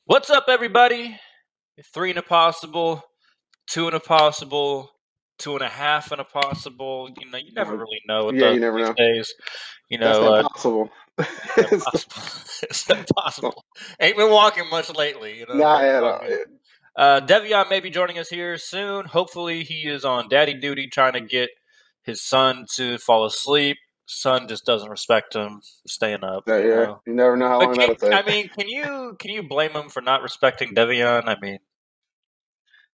What's up, everybody? Three and a possible, two and a possible, two and a half and a possible. You never Uh, really know with yeah, those you never these know. days. That's impossible. It's impossible. It's impossible. Ain't been walking much lately, but Not it's at all all. good. Devion may be joining us here soon. Hopefully, he is on daddy duty trying to get his son to fall asleep. Son just doesn't respect him staying up, Yeah, you never know how But long that'll take. can you blame him for not respecting Devion? I mean,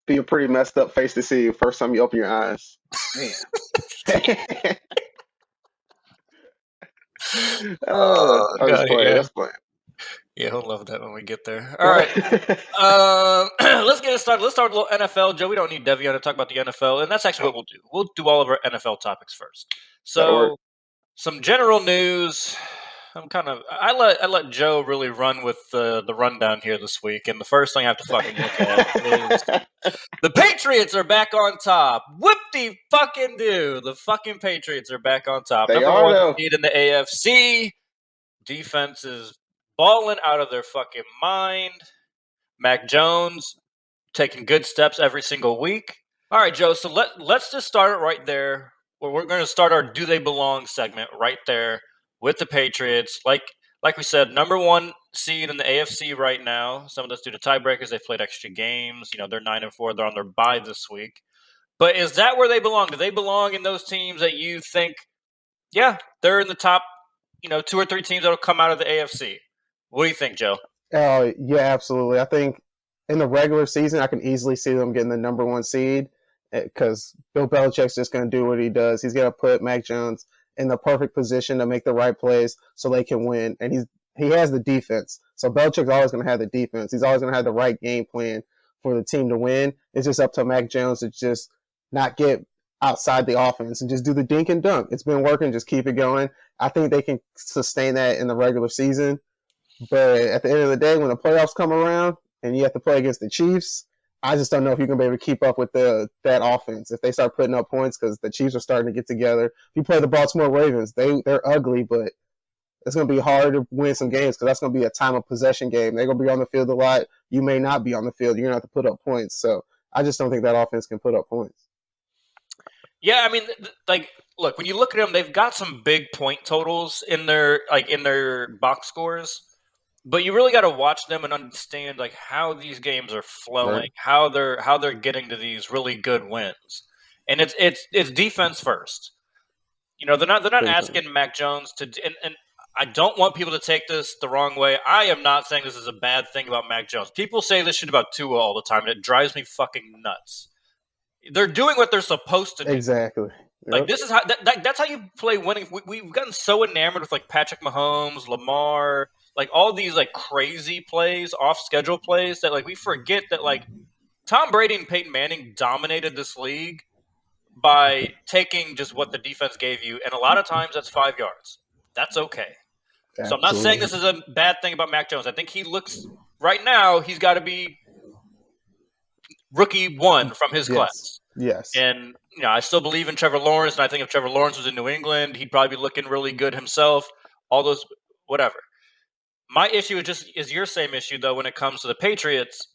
Be a pretty messed up face to see first time you open your eyes. Man. oh I'm just god, playing. yeah, That's playing. yeah, he'll love that when we get there. All right, let's get it started. Let's start with a little NFL, Joe. We don't need Devion to talk about the NFL, and that's actually what we'll do. We'll do all of our NFL topics first. That'll work. So, some general news. I let Joe really run with the rundown here this week, and the first thing I have to fucking look at is the Patriots are back on top. Whoop-de fucking do. The fucking Patriots are back on top. They Number are one though. seed in the AFC. Defense is balling out of their fucking mind. Mac Jones taking good steps every single week. All right, Joe. So let's just start it right there. Where we're going to start our "Do They Belong" segment right there with the Patriots. Like we said, number one seed in the AFC right now. Some of that's due to tiebreakers. They've played extra games. They're 9-4. They're on their bye this week. But is that where they belong? Do they belong in those teams that you think, yeah, they're in the top, two or three teams that'll come out of the AFC? What do you think, Joe? Oh, yeah, absolutely. I think in the regular season, I can easily see them getting the number one seed because Bill Belichick's just going to do what he does. He's going to put Mac Jones in the perfect position to make the right plays so they can win. And he has the defense. So Belichick's always going to have the defense. He's always going to have the right game plan for the team to win. It's just up to Mac Jones to just not get outside the offense and just do the dink and dunk. It's been working. Just keep it going. I think they can sustain that in the regular season. But at the end of the day, when the playoffs come around and you have to play against the Chiefs, I just don't know if you're gonna be able to keep up with that offense if they start putting up points because the Chiefs are starting to get together. If you play the Baltimore Ravens, they're ugly, but it's gonna be hard to win some games because that's gonna be a time of possession game. They're gonna be on the field a lot. You may not be on the field. You're gonna have to put up points. So I just don't think that offense can put up points. Yeah, I mean, look, when you look at them, they've got some big point totals in their box scores. But you really got to watch them and understand how these games are Right? flowing, how they're getting to these really good wins, and it's defense first. They're not Big time. asking Mac Jones to, and I don't want people to take this the wrong way. I am not saying this is a bad thing about Mac Jones. People say this shit about Tua all the time, and it drives me fucking nuts. They're doing what they're supposed to do. Exactly. Like Yep. this is that's how you play winning. We've gotten so enamored with Patrick Mahomes, Lamar, all these crazy plays, off schedule plays that we forget that Tom Brady and Peyton Manning dominated this league by taking just what the defense gave you, and a lot of times that's 5 yards. That's okay. So I'm not saying Absolutely. this is a bad thing about Mac Jones. I think he looks right now he's got to be rookie one from his Yes. class. Yes. And I still believe in Trevor Lawrence, and I think if Trevor Lawrence was in New England, he'd probably be looking really good himself. All those, whatever. My issue is your same issue though when it comes to the Patriots.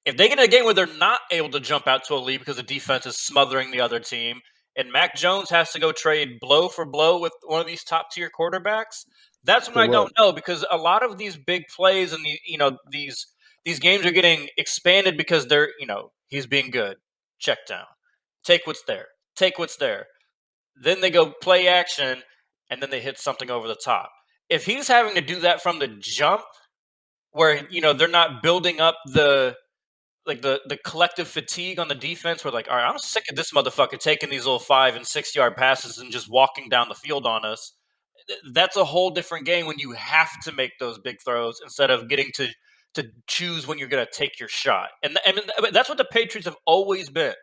If they get in a game where they're not able to jump out to a lead because the defense is smothering the other team, and Mac Jones has to go trade blow for blow with one of these top tier quarterbacks, that's when Good I don't luck. know because a lot of these big plays and these games are getting expanded because he's being good. Check down. Take what's there. Take what's there. Then they go play action, and then they hit something over the top. If he's having to do that from the jump, where they're not building up the collective fatigue on the defense, where all right, I'm sick of this motherfucker taking these little 5 and 6 yard passes and just walking down the field on us. That's a whole different game when you have to make those big throws instead of getting to choose when you're going to take your shot. And that's what the Patriots have always been.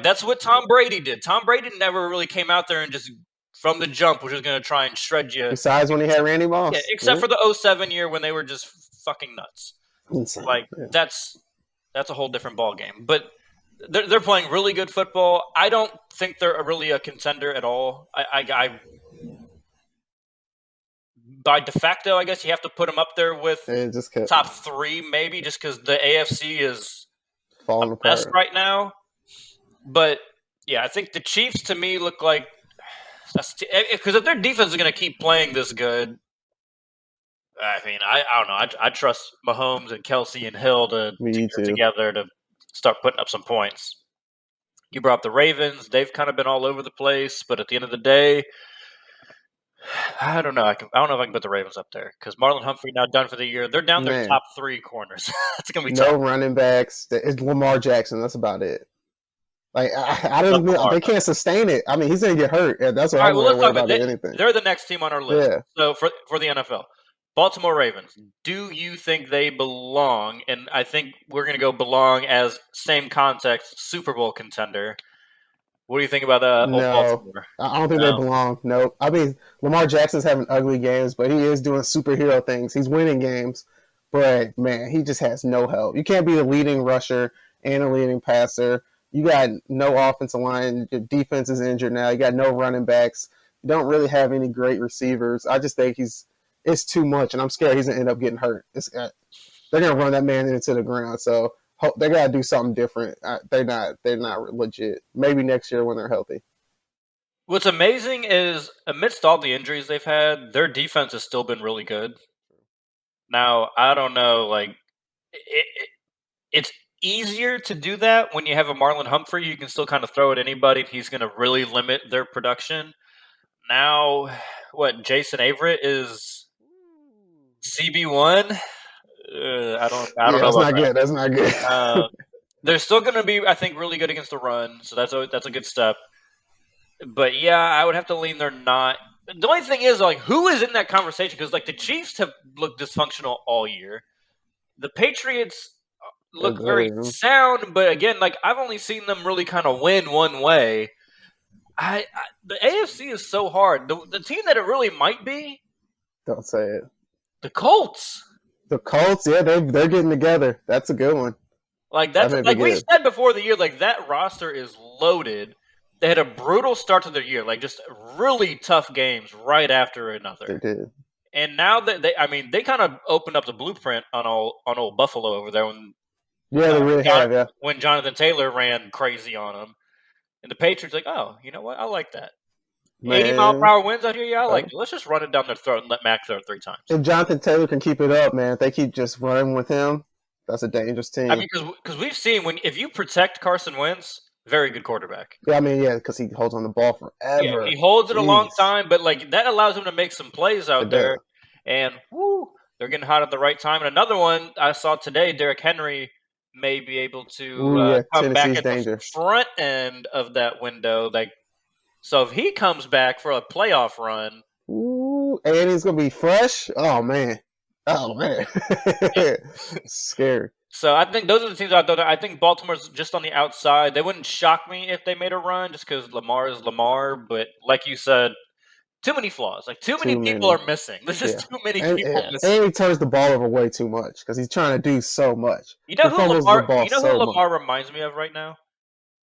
That's what Tom Brady did. Tom Brady never really came out there and just from the jump was just going to try and shred you. Besides when he had Randy Yeah, Moss. except Yeah. for the '07 year when they were just fucking nuts. Insane. Like Yeah. that's a whole different ball game. But they're playing really good football. I don't think they're really a contender at all. I by de facto, I guess you have to put them up there with It just kept top 3, maybe, just because the AFC is a falling mess apart. right now. But yeah, I think the Chiefs to me look like because if their defense is going to keep playing this good, I mean, I don't know. I trust Mahomes and Kelsey and Hill to Me get too. together to start putting up some points. You brought up the Ravens; they've kind of been all over the place, but at the end of the day, I don't know. I don't know if I can put the Ravens up there because Marlon Humphrey now done for the year. They're down their Man, top 3 corners. It's gonna be tough. no running backs. It's Lamar Jackson. That's about it. Like I Love don't know. Lamar They though. can't sustain it. I mean, he's gonna get hurt. And that's what All I'm right, well more let's talk worried about about than anything. they're the next team on our list. Yeah. So for the NFL, Baltimore Ravens. Do you think they belong? And I think we're gonna go belong as same context Super Bowl contender. What do you think about old No, Baltimore? I don't think they No. belong. Nope. I mean, Lamar Jackson's having ugly games, but he is doing superhero things. He's winning games, but man, he just has no help. You can't be the leading rusher and a leading passer. You got no offensive line. Your defense is injured now. You got no running backs. You don't really have any great receivers. I just think it's too much, and I'm scared he's gonna end up getting hurt. They're gonna run that man into the ground. So they gotta do something different. They're not legit. Maybe next year when they're healthy. What's amazing is amidst all the injuries they've had, their defense has still been really good. Now I don't know, like it's easier to do that when you have a Marlon Humphrey. You can still kind of throw at anybody. He's going to really limit their production. Now, what Jason Averett is CB1? I don't Yeah, know that's about not good. That's not good. that. They're still going to be, I think, really good against the run. So that's a good step. But yeah, I would have to lean they're not. The only thing is, like, who is in that conversation? Because like the Chiefs have looked dysfunctional all year. The Patriots look very sound, but again, like I've only seen them really kind of win one way. The AFC is so hard. The team that it really might be, Don't say it. the Colts. The Colts, yeah, they're getting together. That's a good one. Like That that's may be like we good. said before the year, like that roster is loaded. They had a brutal start to their year, like just really tough games right after They another. did. And now that they kind of opened up the blueprint on old Buffalo over there Yeah, they really have. Yeah, when Jonathan Taylor ran crazy on them. And the Patriots like, oh, you know what? I like that. 80-mile-per man. hour winds out here. Yeah, I like it. Let's just run it down their throat and let Mac throw it 3 times. If Jonathan Taylor can keep it up, man, if they keep just running with him, that's a dangerous I team. mean, because we've seen if you protect Carson Wentz, very good quarterback. Yeah, I mean, yeah, because he holds on the ball Yeah, forever. he holds it a long Jeez, time, but like that allows him to make some plays out it there. does. And whoo, they're getting hot at the right time. And another one I saw today, Derrick Henry may be able to Ooh, yeah, come back Tennessee's at the dangerous. front end of that window. Like, so if he comes back for a playoff run, Ooh, and he's gonna be fresh. Oh man, scary. so I think those are the teams out there. I think Baltimore's just on the outside. They wouldn't shock me if they made a run just because Lamar is Lamar. But like you said, too many flaws. Like too many Too people many. are missing. There's just Yeah, too many people missing. and he turns the ball over way too much because he's trying to do so much. You He know who fumbles the Lamar? ball You know who so much. Lamar reminds me of right now?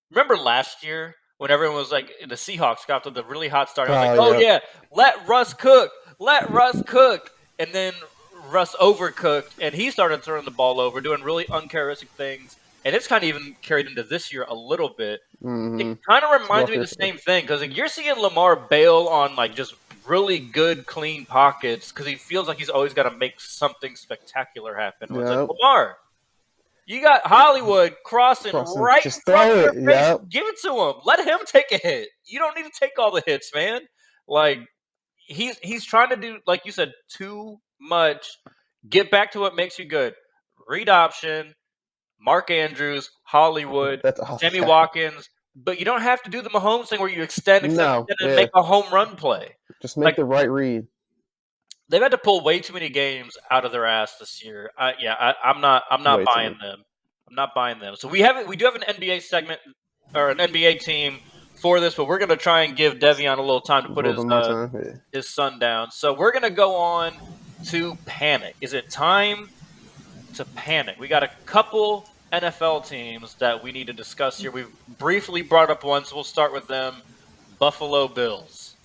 Remember last year when everyone was like the Seahawks got to the really hot start. I was like, Oh oh yeah, yeah, let Russ cook, and then Russ overcooked, and he started throwing the ball over, doing really uncharacteristic things, and it's kind of even carried into this year a little bit. It mm-hmm. kind of reminds me of the Fluffy. same thing because like, you're seeing Lamar bail on like just really good, clean pockets because he feels like he's always got to make something spectacular happen. Where it's like Yep. Lamar, you got Hollywood crossing right in Just front throw of it. your face. Yep. Give it to him. Let him take a hit. You don't need to take all the hits, man. Like he's trying to do, like you said, too much. Get back to what makes you good. Read option, Mark Andrews, Hollywood, That's all Sammy they got. Watkins. But you don't have to do the Mahomes thing where you extend, No, and yeah. make a home run play. Just make Like the right read. they've had to pull way too many games out of their ass this year. I'm not Way too buying much. them. I'm not buying them. So we do have an NBA segment or an NBA team for this, but we're going to try and give Devion a little time to A put little bit more time. Yeah. his son down. So we're going to go on to panic. Is it time to panic? We got a couple NFL teams that we need to discuss here. We've briefly brought up one, so we'll start with them. Buffalo Bills.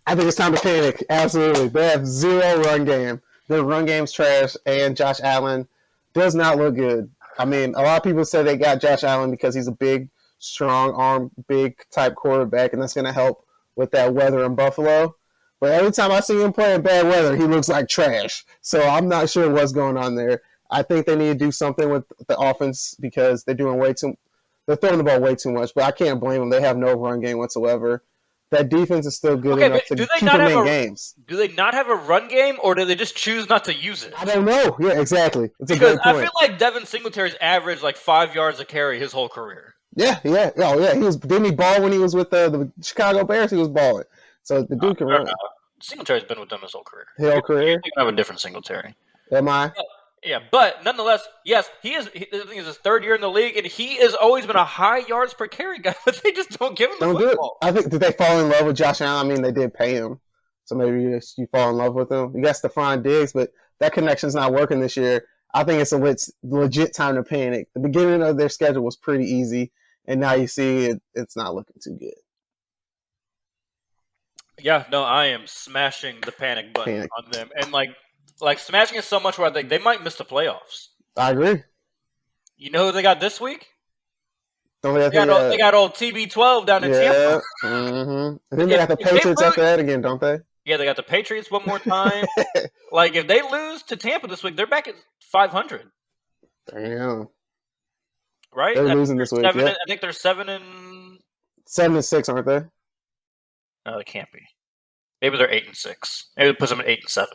I think it's time to panic. Absolutely. They have zero run game. Their run game's trash, and Josh Allen does not look good. I mean, a lot of people say they got Josh Allen because he's a big, strong arm, big type quarterback, and that's going to help with that weather in Buffalo. But every time I see him play in bad weather, he looks like trash. So I'm not sure what's going on there. I think they need to do something with the offense because they're doing way too. They're throwing the ball way too much, but I can't blame them. They have no run game whatsoever. That defense is still good Okay, but enough to keep them in games. do they not have a run game, or do they just choose not to use it? I don't know. Yeah, exactly. It's a Because great I point. feel like Devin Singletary's averaged like 5 yards a carry his whole career. Yeah. Oh, yeah. He was. Didn't he ball when he was with the Chicago Bears? He was balling. So the dude can run. Singletary's been with them his whole career. His whole career. You have a different Singletary. Am I? Yeah, but nonetheless, yes, he is. I think it's his third year in the league, and he has always been a high yards per carry guy. But they just don't give him the football. I think did they fall in love with Josh Allen? I mean, they did pay him, so maybe you fall in love with him. You got Stephon Diggs, but that connection's not working this year. I think it's a legit time to panic. The beginning of their schedule was pretty easy, and now you see it's not looking too good. Yeah, no, I am smashing the panic button on them, and like smashing it so much where I think they might miss the playoffs. I agree. You know who they got this week? They got old TB12 down in Tampa. Mm-hmm. And then they got the Patriots after that again, don't they? Yeah, they got the Patriots one more time. Like, if they lose to Tampa this week, they're back at 500. Damn. Right? They're losing this week. I think they're 7-6, aren't they? No, they can't be. Maybe they're 8-6. Maybe it puts them at 8-7.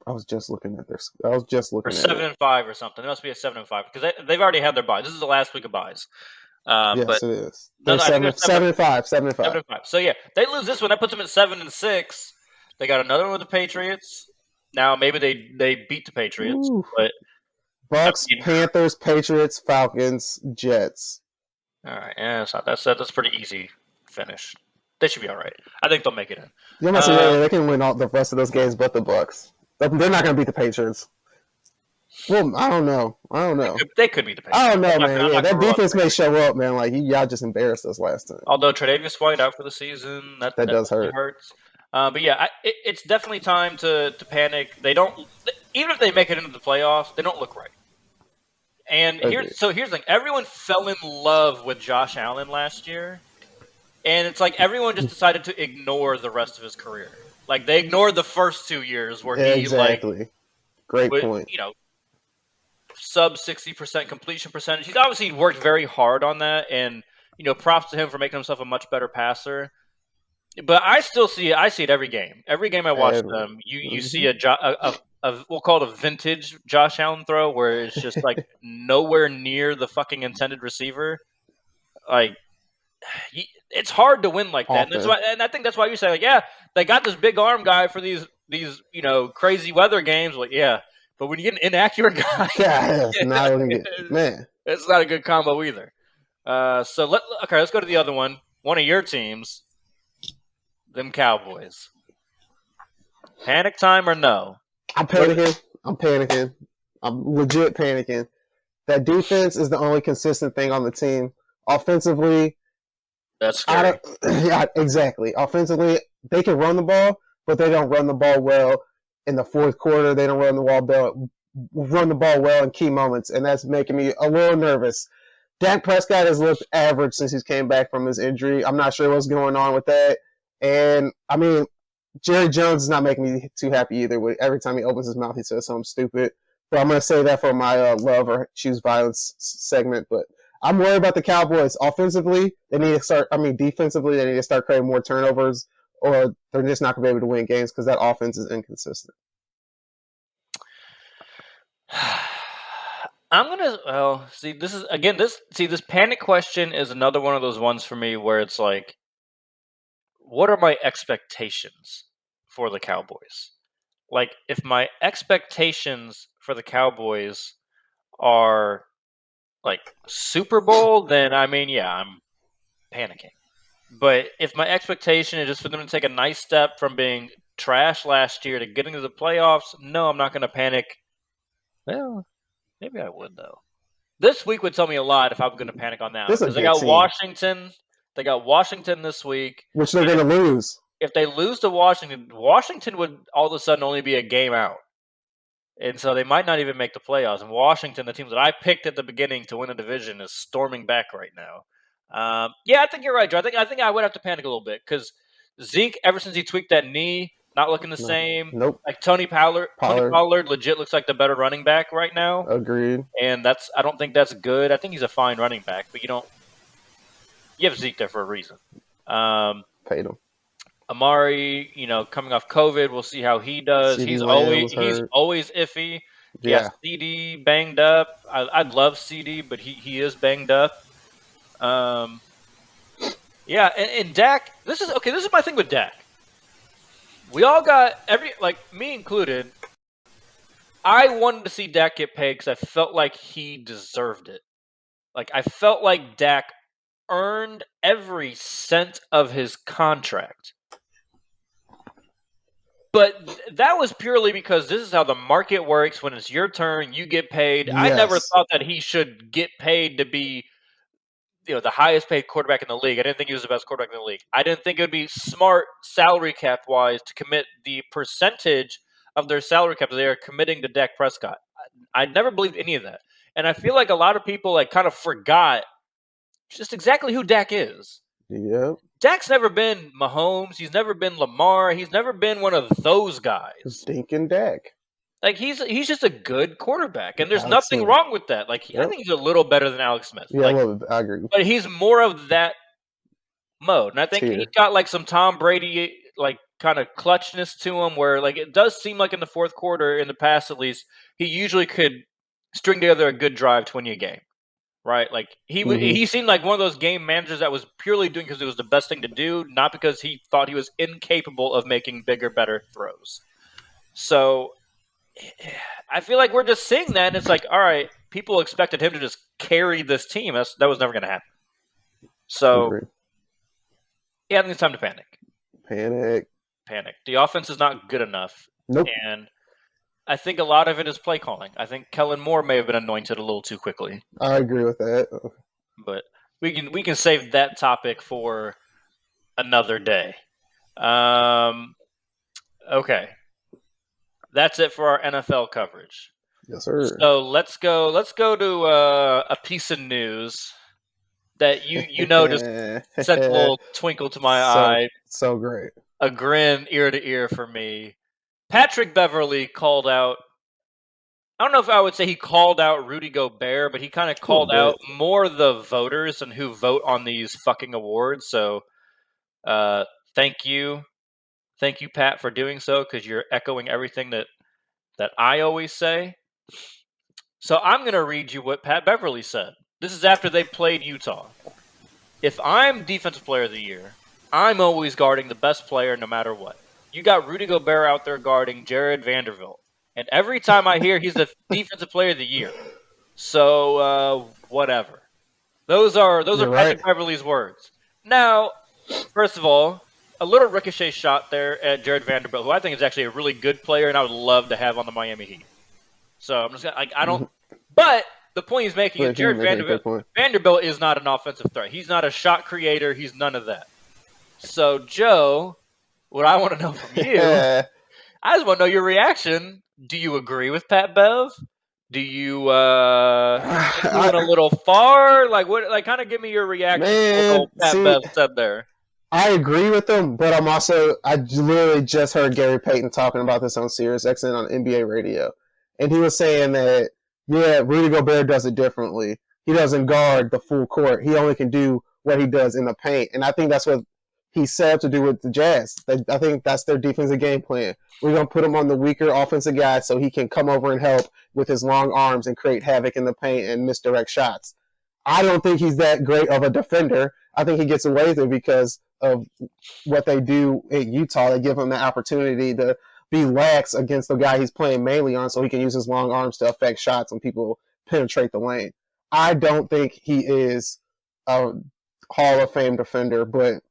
I was just looking at this. I was just looking at 7-5 or something. It must be a 7-5 because they've already had their bye. This is the last week of buys. Yes, but it is. They're 7-5. 7-5. So yeah, they lose this one. That puts them at 7-6. They got another one with the Patriots. Now maybe they beat the Patriots, but Bucks, Panthers, Patriots, Falcons, Jets. All right, yeah, that's pretty easy finish. They should be all right. I think they'll make it in. They can win all the rest of those games, but the Bucks. They're not going to beat the Patriots. Well, I don't know. They could beat the Patriots. I don't know, man. Yeah, that defense may show up, man. Like y'all just embarrassed us last time. Although Tre'Davious White out for the season, that does hurt. Hurts. But yeah, it's definitely time to panic. They don't, even if they make it into the playoffs, they don't look right. And here's the thing: everyone fell in love with Josh Allen last year, and it's like everyone just decided to ignore the rest of his career. Like they ignored the first 2 years where he Great point. Sub 60% completion percentage. He's obviously worked very hard on that, and props to him for making himself a much better passer. But I see it every game. Every game I watch them, you see a we'll call it a vintage Josh Allen throw where it's just like nowhere near the fucking intended receiver. Like it's hard to win like that, and I think that's why you say they got this big arm guy for these crazy weather games. Like but when you get an inaccurate guy, it's not man. It's not a good combo either. Let's go to the other one. One of your teams. Them Cowboys. Panic time or no? I'm panicking. I'm legit panicking. That defense is the only consistent thing on the team. Offensively, that's scary. Yeah, exactly. Offensively, they can run the ball, but they don't run the ball well in the fourth quarter. They don't run the ball well in key moments, and that's making me a little nervous. Dak Prescott has looked average since he came back from his injury. I'm not sure what's going on with that. And, I mean, Jerry Jones is not making me too happy either. Every time he opens his mouth, he says something stupid. But I'm going to say that for my love or choose violence segment. But I'm worried about the Cowboys. Offensively, defensively, they need to start creating more turnovers, or they're just not going to be able to win games because that offense is inconsistent. This panic question is another one of those ones for me where it's like, what are my expectations for the Cowboys? Like, if my expectations for the Cowboys are like Super Bowl, then I'm panicking. But if my expectation is just for them to take a nice step from being trash last year to getting to the playoffs, no, I'm not going to panic. Well, maybe I would, though. This week would tell me a lot if I'm going to panic on that. Because they got Washington. They got Washington this week. Which they're going to lose. if they lose to Washington, Washington would all of a sudden only be a game out. And so they might not even make the playoffs. And Washington, the teams that I picked at the beginning to win a division, is storming back right now. Yeah, I think you're right, Joe. I think I would have to panic a little bit because Zeke, ever since he tweaked that knee, not looking the No. same. Nope. Like Tony Pollard legit looks like the better running back right now. Agreed. And I don't think that's good. I think he's a fine running back, but you have Zeke there for a reason. Paid him. Amari, coming off COVID, we'll see how he does. CD He's Lamb always hurt. iffy. Yeah. CD banged up. I'd love CD, but he is banged up. Yeah, and Dak. This is my thing with Dak. We all got me included. I wanted to see Dak get paid because I felt like he deserved it. Like I felt like Dak earned every cent of his contract. But that was purely because this is how the market works. When it's your turn, you get paid. Yes. I never thought that he should get paid to be, the highest paid quarterback in the league. I didn't think he was the best quarterback in the league. I didn't think it would be smart salary cap wise to commit the percentage of their salary cap that they are committing to Dak Prescott. I never believed any of that. And I feel like a lot of people kind of forgot just exactly who Dak is. Yep. Dak's never been Mahomes. He's never been Lamar. He's never been one of those guys. Stinking Dak. Like he's just a good quarterback, and there's Alex nothing Smith. wrong with that. Like I think he's a little better than Alex Smith. Yeah, I agree. But he's more of that mode, and I think he's got some Tom Brady kind of clutchness to him, where it does seem like in the fourth quarter, in the past at least, he usually could string together a good drive to win you a game. Right, he seemed like one of those game managers that was purely doing because it was the best thing to do, not because he thought he was incapable of making bigger, better throws. So I feel like we're just seeing that, and it's like, all right, people expected him to just carry this team. That was never going to happen. So, yeah, I think it's time to panic. Panic. The offense is not good enough. Nope. And I think a lot of it is play calling. I think Kellen Moore may have been anointed a little too quickly. I agree with that. But we can save that topic for another day. Okay. That's it for our NFL coverage. Yes, sir. So let's go to a piece of news that you know just sent a little twinkle to my eye. So great. A grin ear to ear for me. Patrick Beverley called out, I don't know if I would say he called out Rudy Gobert, but he kind of called out more the voters and who vote on these fucking awards. So thank you. Thank you, Pat, for doing so, because you're echoing everything that I always say. So I'm going to read you what Pat Beverley said. This is after they played Utah. If I'm Defensive Player of the Year, I'm always guarding the best player no matter what. You got Rudy Gobert out there guarding Jared Vanderbilt. And every time I hear he's the Defensive Player of the Year. So, whatever. Those are Patrick Beverley's words. Now, first of all, a little ricochet shot there at Jared Vanderbilt, who I think is actually a really good player, and I would love to have on the Miami Heat. So I'm just I don't. But the point he's making is Jared Vanderbilt is not an offensive threat. He's not a shot creator. He's none of that. So Joe, what I want to know from you, I just want to know your reaction. Do you agree with Pat Bev? Do you think he went a little far? Kind of give me your reaction to what Pat Bev said there. I agree with him, but I literally just heard Gary Payton talking about this on SiriusXM on NBA radio. And he was saying that, Rudy Gobert does it differently. He doesn't guard the full court. He only can do what he does in the paint. And I think that's what he set up to do with the Jazz. I think that's their defensive game plan. We're going to put him on the weaker offensive guy so he can come over and help with his long arms and create havoc in the paint and misdirect shots. I don't think he's that great of a defender. I think he gets away with it because of what they do at Utah. They give him the opportunity to be lax against the guy he's playing mainly on so he can use his long arms to affect shots when people penetrate the lane. I don't think he is a Hall of Fame defender, but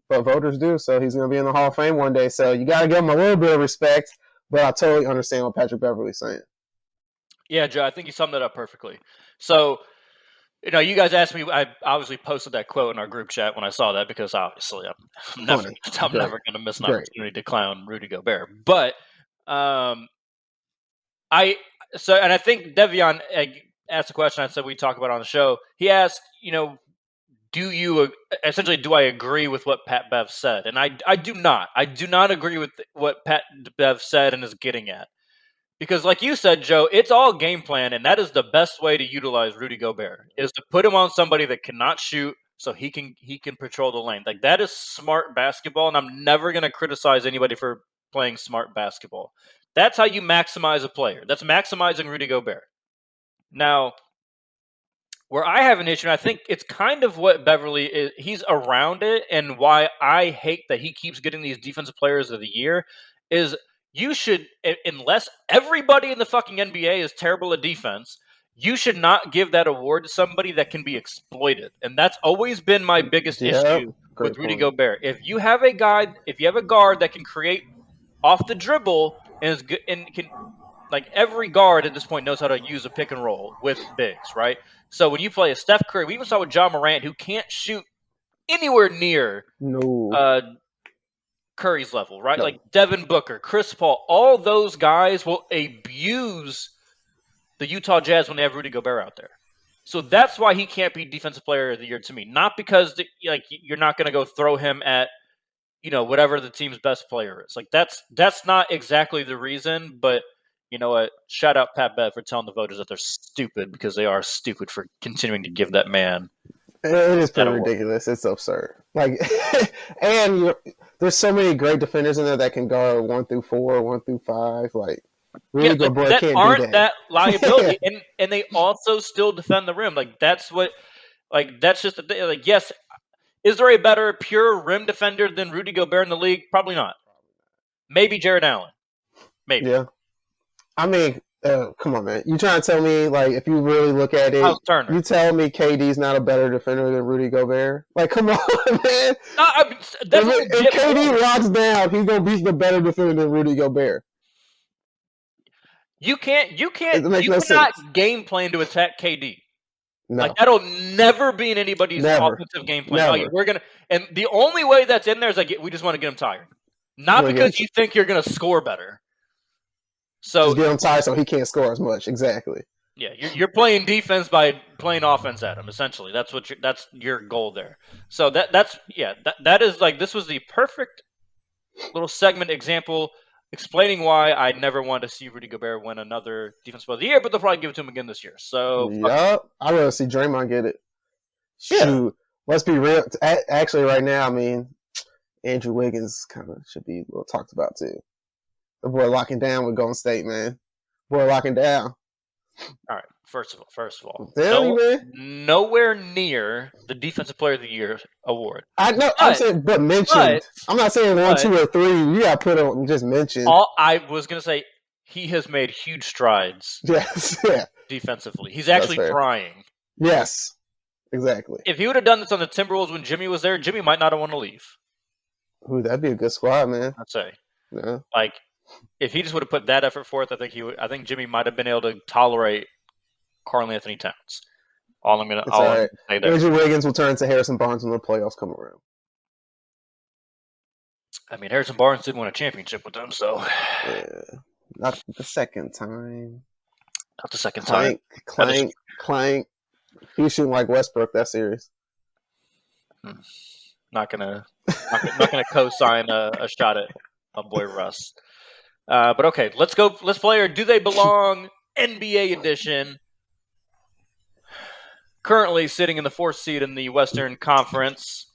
voters do, so he's going to be in the Hall of Fame one day. So you got to give him a little bit of respect, but I totally understand what Patrick Beverley's saying. Yeah, Joe, I think you summed that up perfectly. So You guys asked me. I obviously posted that quote in our group chat when I saw that because obviously I'm never, Funny, I'm great, never going to miss an great. opportunity to clown Rudy Gobert. But I and I think Devion asked a question. I said we talk about on the show. He asked, do you essentially do I agree with what Pat Bev said? And I do not. I do not agree with what Pat Bev said and is getting at. Because, like you said, Joe, it's all game plan, and that is the best way to utilize Rudy Gobert is to put him on somebody that cannot shoot, so he can patrol the lane. Like that is smart basketball, and I'm never going to criticize anybody for playing smart basketball. That's how you maximize a player. That's maximizing Rudy Gobert. Now, where I have an issue, and I think it's kind of what Beverly is, he's around it, and why I hate that he keeps getting these defensive players of the year is you should, unless everybody in the fucking NBA is terrible at defense, you should not give that award to somebody that can be exploited. And that's always been my biggest Yep, issue with great Rudy point. Gobert. If you have a guard that can create off the dribble and is good and can like every guard at this point knows how to use a pick and roll with bigs, right? So when you play a Steph Curry, we even saw with John Morant, who can't shoot anywhere near No, uh, Curry's level, right? no, Like Devin Booker, Chris Paul, all those guys will abuse the Utah Jazz when they have Rudy Gobert out there. So that's why he can't be Defensive Player of the Year to me. Not because you're not going to go throw him at whatever the team's best player is. Like that's not exactly the reason, but you know what? Shout out Pat Bev for telling the voters that they're stupid because they are stupid for continuing to give that man it is that pretty award. ridiculous. It's absurd. Like, and there's so many great defenders in there that can guard 1 through 4, 1 through 5. Like, Yeah, Rudy like Gobert that can't do aren't that. that liability, and they also still defend the rim. Like that's what, like that's just the thing. Like yes, is there a better pure rim defender than Rudy Gobert in the league? Probably not. Maybe Jared Allen. Maybe. Yeah, I mean, come on, man. You trying to tell me, like, if you really look at it, Miles Turner. you tell me KD's not a better defender than Rudy Gobert? Like, come on, man. I mean, that's a If legit KD point. locks down, he's gonna be the better defender than Rudy Gobert. You It makes you no cannot sense. game plan to attack KD. Like No, that'll never be in anybody's never, offensive game plan. Oh, yeah, never. we're gonna, and the only way that's in there is like we just want to get him tired, not Like, because you think you're gonna score better. just So get him tired so he can't score as much. Exactly. yeah, you're playing defense by playing offense at him. Essentially, that's your goal there. So that is like this was the perfect little segment example explaining why I never wanted to see Rudy Gobert win another Defensive Player of the Year, but they'll probably give it to him again this year. So fuck it. Yup. I'd rather see Draymond get it. Yeah, Shoot. Let's be real. Actually, right now, I mean, Andrew Wiggins kind of should be talked about too. The boy locking down with Golden State, man. Boy locking down. all right. First of all, Tell you, man. nowhere near the Defensive Player of the Year award. I know. I'm But saying, but but mentioned. I'm not saying 1, but 2, or 3. You got to put on just mentioned. all I was gonna say, he has made huge strides Yes. Yeah. defensively. He's That's actually fair. trying. Yes. Exactly. If he would have done this on the Timberwolves when Jimmy was there, Jimmy might not have wanted to leave. Ooh, that'd be a good squad, man. I'd say. Yeah. Like, if he just would have put that effort forth, I think Jimmy might have been able to tolerate Karl Anthony Towns. All I'm gonna It's all right. say there. Andrew Wiggins will turn to Harrison Barnes when the playoffs come around. I mean, Harrison Barnes did win a championship with them, so Yeah. Not the second time. not the second time. Clank. He was shooting like Westbrook that series. Not gonna co-sign a shot at my boy Russ. But okay, let's go. Let's play our Do They Belong NBA edition. Currently sitting in the 4th seed in the Western Conference.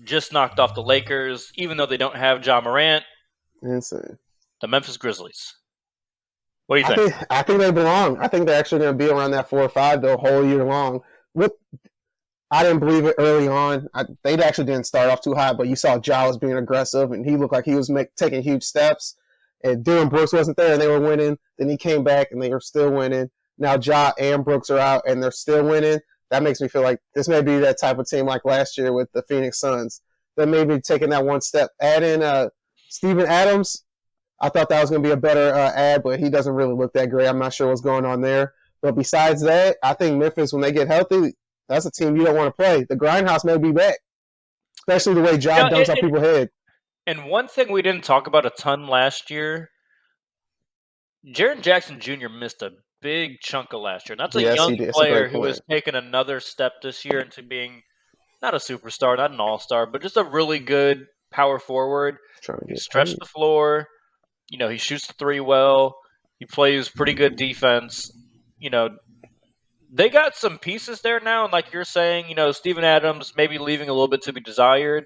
Just knocked off the Lakers, even though they don't have Ja Morant. Insane. The Memphis Grizzlies. What do you think? I think they belong. I think they're actually going to be around that 4 or 5 the whole year long. I didn't believe it early on. They actually didn't start off too high, but you saw Ja was being aggressive, and he looked like he was taking huge steps. And Dylan Brooks wasn't there, and they were winning. Then he came back, and they were still winning. Now Ja and Brooks are out, and they're still winning. That makes me feel like this may be that type of team like last year with the Phoenix Suns. That may be taking that one step. Add in Steven Adams. I thought that was going to be a better ad, but he doesn't really look that great. I'm not sure what's going on there. But besides that, I think Memphis, when they get healthy, that's a team you don't want to play. The Grindhouse may be back, especially the way Ja dunks on people's head. And one thing we didn't talk about a ton last year, Jaren Jackson Jr. missed a big chunk of last year. And that's a Yes, young he did. It's a player great who has point. taken another step this year into being not a superstar, not an all-star, but just a really good power forward. Trying to He get stretched paid. the floor. He shoots the three well. He plays pretty good defense. They got some pieces there now, and like you're saying, Steven Adams maybe leaving a little bit to be desired.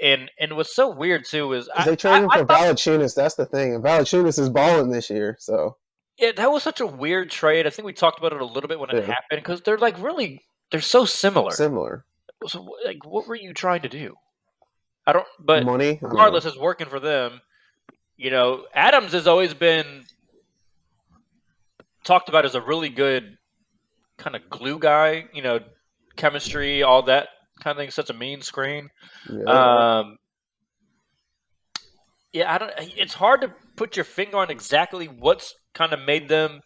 And what's so weird too is Because I, they I, traded him I for thought Valanciunas. That's the thing. And Valanciunas is balling this year. So, yeah, that was such a weird trade. I think we talked about it a little bit when it yeah, happened because they're so similar. similar. So like, what were you trying to do? I don't. But Money? I don't know. regardless, it's working for them. Adams has always been talked about as a really good kind of glue guy. Chemistry, all that kind of thing. Such a mean screen. Yeah. Um, yeah, I don't. It's hard to put your finger on exactly what's kind of made them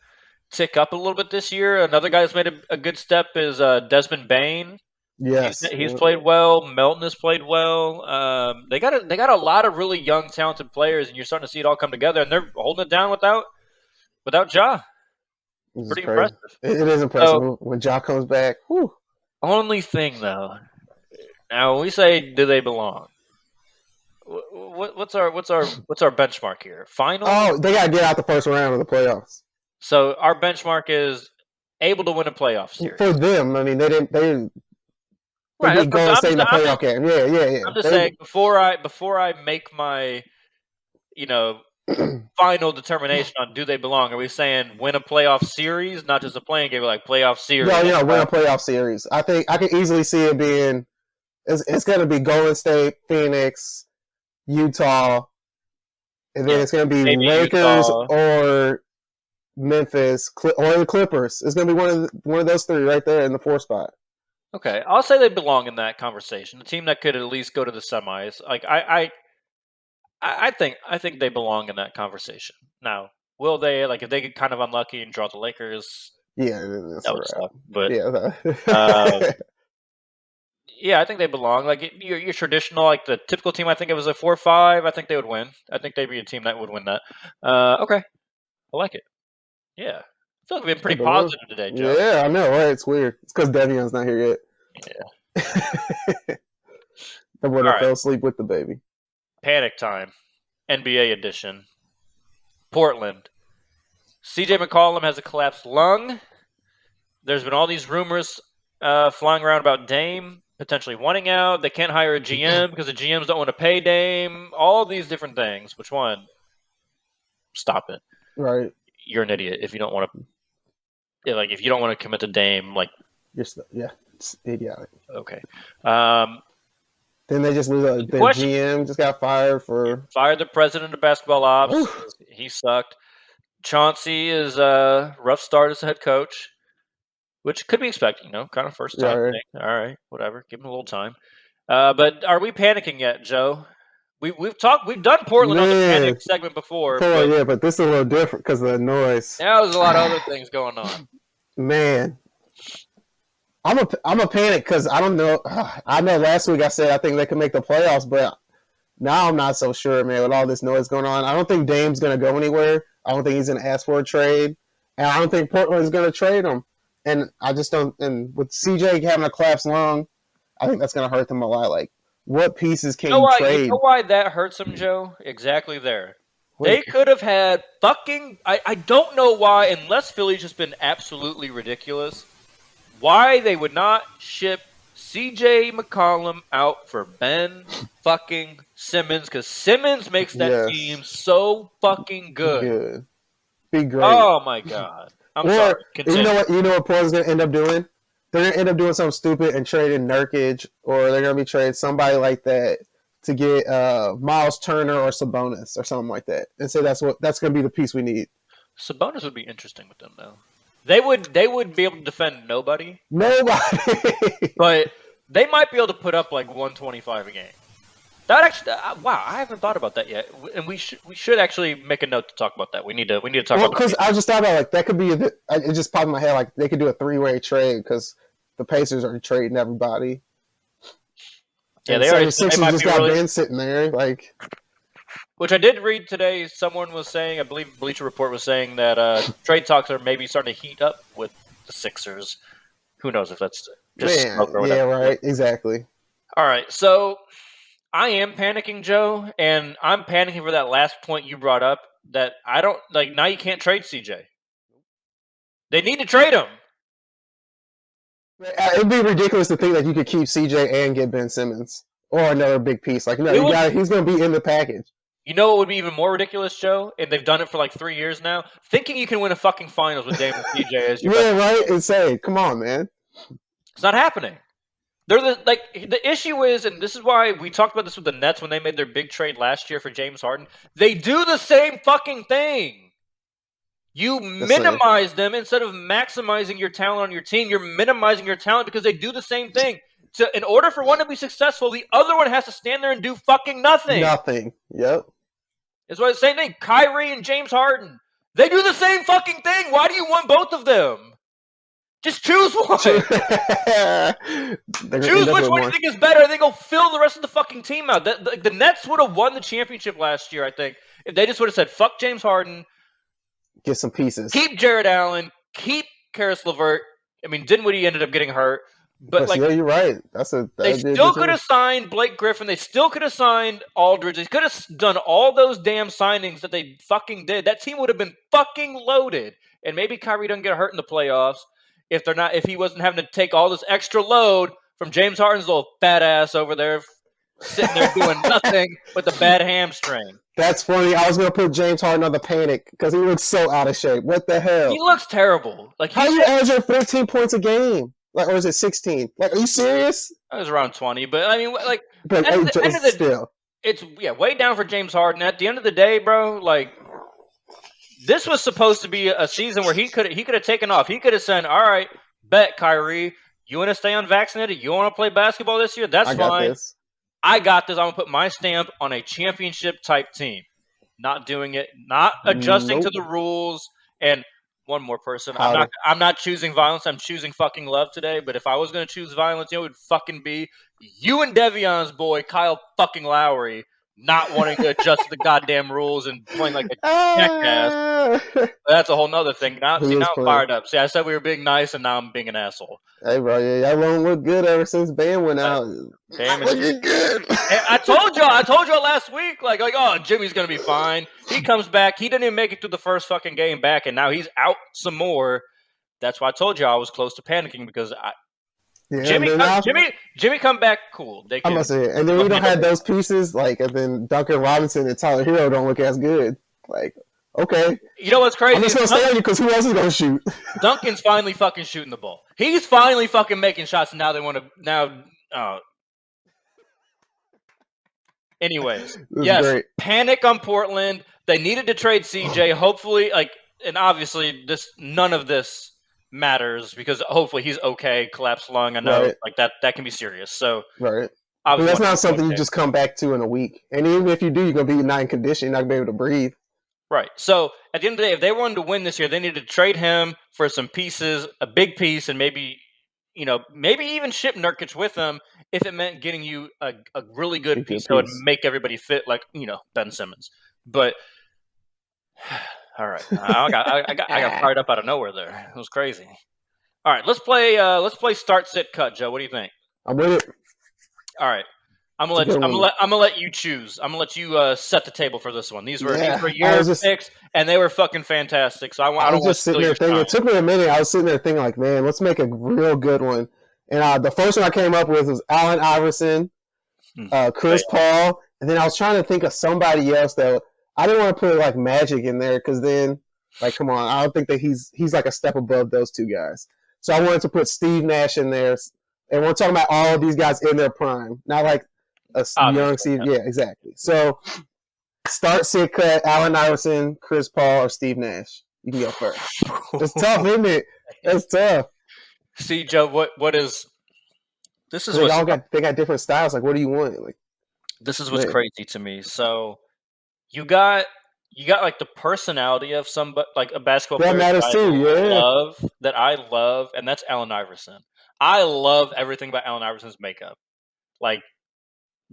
tick up a little bit this year. Another guy that's made a good step is Desmond Bain. Yes. He's Yeah. played well. Melton has played well. They got a lot of really young, talented players, and you're starting to see it all come together. And they're holding it down without Ja. This is Pretty crazy. impressive. It is impressive. So, When Ja comes back, whew. only thing though. Now when we say, do they belong? What's our benchmark here? Finals. Oh, they got to get out the first round of the playoffs. So our benchmark is able to win a playoff series. For them, I mean, they didn't. They Right. beat Golden State in the I'm playoff game. Yeah. I'm just saying before I make my you know final determination on do they belong. Are we saying win a playoff series, not just a playing game, but like playoff series? win a playoff series. I think I can easily see it being. It's going to be Golden State, Phoenix, Utah, and then it's going to be maybe Lakers Utah. or Memphis or the Clippers. It's going to be one of those three right there in the 4th spot. Okay, I'll say they belong in that conversation. A team that could at least go to the semis. Like I think they belong in that conversation. Now, will they? Like if they get kind of unlucky and draw the Lakers, Yeah, that's that would suck. But yeah. yeah, I think they belong. Like your traditional, like the typical team. I think it was a 4-5. I think they would win. I think they'd be a team that would win that. Okay, I like it. Yeah, I feel like we've been pretty positive today, Joe. Yeah, I know, right? It's weird. It's because Devion's not here yet. Yeah. The boy All fell asleep with the baby. Panic time, NBA edition. Portland. CJ McCollum has a collapsed lung. There's been all these rumors flying around about Dame potentially wanting out. They can't hire a GM because the GMs don't want to pay Dame. All these different things. Which one? Stop it. Right. You're an idiot if you don't want to. Yeah, like if you don't want to commit to Dame, like it's idiotic. Okay. Then they just lose. The GM just got fired for fired the president of basketball ops. He sucked. Chauncey is a rough start as a head coach, which could be expected. Kind of first time thing. All right, whatever. Give him a little time. But are we panicking yet, Joe? We've done Portland on the panic segment before. But this is a little different because of the noise. Yeah, there's a lot of other things going on. Man, I'm a panic because I don't know. I know last week I said I think they could make the playoffs, but now I'm not so sure, man. With all this noise going on, I don't think Dame's going to go anywhere. I don't think he's going to ask for a trade, and I don't think Portland is going to trade him. And I just don't. And with CJ having a collapsed lung, I think that's going to hurt them a lot. Like, what pieces can you trade? You know why that hurts them, Joe? Exactly there. They could have had fucking. I don't know why, unless Philly's just been absolutely ridiculous, why they would not ship CJ McCollum out for Ben fucking Simmons, because Simmons makes that team so fucking good. Be great. Oh my god. I'm sorry. Continue. You know what Portland's gonna end up doing? They're gonna end up doing something stupid and trading Nurkic, or they're gonna be trading somebody like that to get Miles Turner or Sabonis or something like that. And so that's gonna be the piece we need. Sabonis would be interesting with them though. They would be able to defend nobody. Nobody. But they might be able to put up like 125 a game. That actually, wow, I haven't thought about that yet, and we should actually make a note to talk about that. We need to talk Well, about the because Pacers. I just thought about like that could be. It just popped in my head like they could do a 3-way trade because the Pacers are trading everybody, Yeah, and they already said they 76ers might just be got really. Ben sitting there. Like, Which I did read today. Someone was saying, I believe Bleacher Report was saying that trade talks are maybe starting to heat up with the Sixers. Who knows if that's just smoke man, or yeah, whatever. right, exactly. All right, so I am panicking, Joe, and I'm panicking for that last point you brought up. That I don't like. Now you can't trade CJ. They need to trade him. It'd be ridiculous to think that you could keep CJ and get Ben Simmons or another big piece. Like, no, It you would. got. He's going to be in the package. You know what would be even more ridiculous, Joe? And they've done it for like 3 years now. Thinking you can win a fucking finals with Dame and CJ as your best. Yeah, right. Insane. Come on, man. It's not happening. They're the issue is, and this is why we talked about this with the Nets when they made their big trade last year for James Harden. They do the same fucking thing. You The same. minimize them instead of maximizing your talent on your team. You're minimizing your talent because they do the same thing. So, in order for one to be successful, the other one has to stand there and do fucking nothing. Nothing. Yep. It's what the same thing. Kyrie and James Harden. They do the same fucking thing. Why do you want both of them? Just choose one. Choose which one you think is better, and then go fill the rest of the fucking team out. The Nets would have won the championship last year, I think, if they just would have said, fuck James Harden. Get some pieces. Keep Jared Allen. Keep Karis LeVert. I mean, Dinwiddie ended up getting hurt. But like, yeah, you're right. They still could have signed Blake Griffin. They still could have signed Aldridge. They could have done all those damn signings that they fucking did. That team would have been fucking loaded. And maybe Kyrie doesn't get hurt in the playoffs if he wasn't having to take all this extra load from James Harden's little fat ass over there, sitting there doing nothing with a bad hamstring. That's funny. I was gonna put James Harden on the panic because he looks so out of shape. What the hell? He looks terrible. Like, how you averaging 14 points a game? Like, or is it 16? Like, are you serious? It was around 20, but I mean, like, but at the end of the still, it's way down for James Harden. At the end of the day, bro, like, this was supposed to be a season where he could have taken off. He could have said, "All right, bet Kyrie, you want to stay unvaccinated? You want to play basketball this year? That's fine. I got this. I'm gonna put my stamp on a championship type team. Not doing it, not adjusting to the rules, and." One more person. I'm not choosing violence. I'm choosing fucking love today. But if I was going to choose violence, it would fucking be you and Devion's boy, Kyle fucking Lowry, not wanting to adjust to the goddamn ruls and playing like a jackass. That's a whole nother thing. Now I'm fired up. See, I said we were being nice, and now I'm being an asshole. Hey, bro, y'all don't look good ever since Bam went out. Bam is looking good. I told y'all last week, like, oh, Jimmy's gonna be fine. He comes back. He didn't even make it through the first fucking game back, and now he's out some more. That's why I told y'all I was close to panicking because Jimmy come back cool. I must say, and then we don't have those pieces like, and then Duncan Robinson and Tyler Hero don't look as good. Like, okay, you know what's crazy? I'm just gonna stay on you because who else is gonna shoot? Duncan's finally fucking shooting the ball. He's finally fucking making shots. And now they want to Anyways, yes, great. Panic on Portland. They needed to trade CJ. Hopefully, and obviously, none of this matters because hopefully he's okay. Collapsed lung. I know, that can be serious. So, right. But that's not something you just come back to in a week. And even if you do, you're gonna be not in condition. You're not gonna be able to breathe. Right. So at the end of the day, if they wanted to win this year, they needed to trade him for some pieces, a big piece, and maybe even ship Nurkic with them if it meant getting you a really good piece that would make everybody fit, like, Ben Simmons. But all right, I got fired up out of nowhere there. It was crazy. All right, let's play start, sit, cut. Joe, what do you think? I'm with it. All right. I'm gonna let you choose. I'm gonna let you set the table for this one. These were your picks, and they were fucking fantastic. So I don't just sitting there thinking. It took me a minute. I was sitting there thinking, like, man, let's make a real good one. And the first one I came up with was Allen Iverson, Chris Paul, and then I was trying to think of somebody else though. I didn't want to put like Magic in there because then, like, come on, I don't think that he's like a step above those two guys. So I wanted to put Steve Nash in there, and we're talking about all of these guys in their prime, not like a young Steve. Yeah, exactly. So start, sit, cut, Allen Iverson, Chris Paul, or Steve Nash. You can go first. It's tough, isn't it? It's tough. See, Joe, what is this? Is they got different styles. Like, what do you want? Like, This is what's Man. crazy to me. So you got like the personality of like a basketball That player matters too, yeah. that I love, and that's Allen Iverson. I love everything about Allen Iverson's makeup. Like,